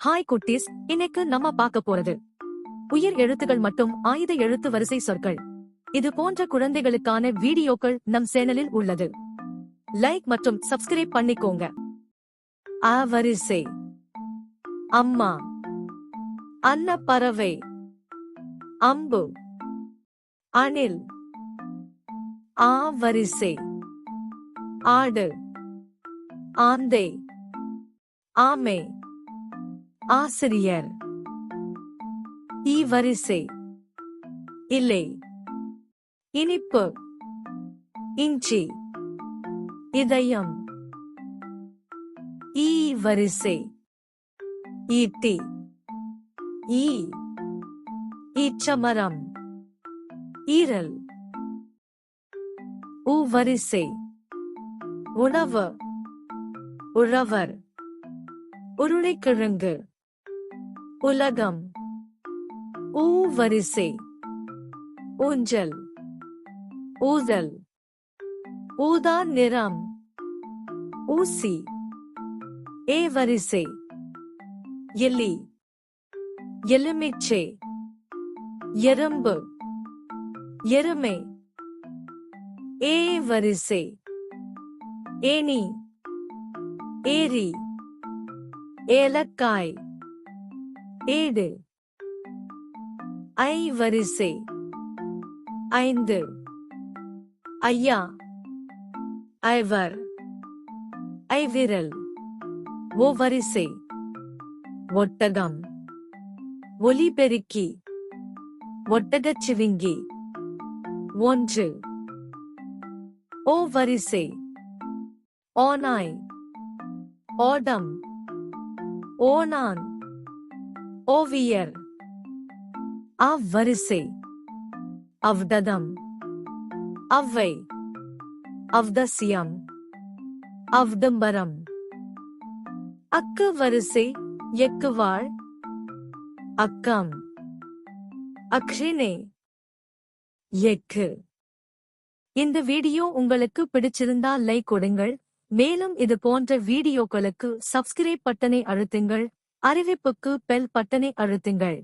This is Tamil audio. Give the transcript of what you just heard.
ஹாய் குட்டீஸ், இன்னைக்கு நம்ம பார்க்க போறது உயிர் எழுத்துகள் மற்றும் ஆயுத எழுத்து வரிசை சொற்கள். இது போன்ற குழந்தைகளுக்கான வீடியோக்கள் நம் சேனலில் உள்ளது. லைக் மற்றும் சப்ஸ்கிரைப் பண்ணிக்கோங்க. அ வரிசை: அம்மா, அன்னப்பறவை, அம்பு, அணில். ஆ வரிசை: ஆடு, ஆந்தை, ஆமை, ஆசிரியர். ஈ வரிசை: இலை, இனிப்பு, இஞ்சி, இதயம். ஈ வரிசை: ஈட்டி, ஈ, ஈச்சமரம், ஈரல். உ வரிசை: உணவு, உழவர், உருளைக்கிழங்கு, உலகம். ஊ வரிசை: ஊஞ்சல், ஊதல், ஊதா நிறம், ஊசி. ஏ வரிசை: எலி, எலுமிச்சை, எறும்பு, எருமை. ஏ வரிசை: ஏணி, ஏரி, ஏலக்காய், ஏடு. ஐ வரிசை: ஐந்து, ஐயா, ஐவர், ஐவிரல். ஓ வரிசை: ஒட்டகம், ஒலிபெருக்கி, ஒட்டகச்சிவிங்கி. ஒன்று. ஓ வரிசை: ஓநாய், ஓடம், ஓணான், ஓவியர். அவ் வரிசை: அவ்டதம், அவ்வை, அவ்தசியம், அவ்டம்பரம். அக்கு வரிசை: எக்குவாள், அக்கம், அக்ஷினே, எக்கு. இந்த வீடியோ உங்களுக்கு பிடிச்சிருந்தா லைக் கொடுங்கள். மேலும் இது போன்ற வீடியோக்களுக்கு சப்ஸ்கிரைப் பட்டனை அழுத்துங்கள். அறிவிப்புக்கு பெல் பட்டனை அழுத்துங்கள்.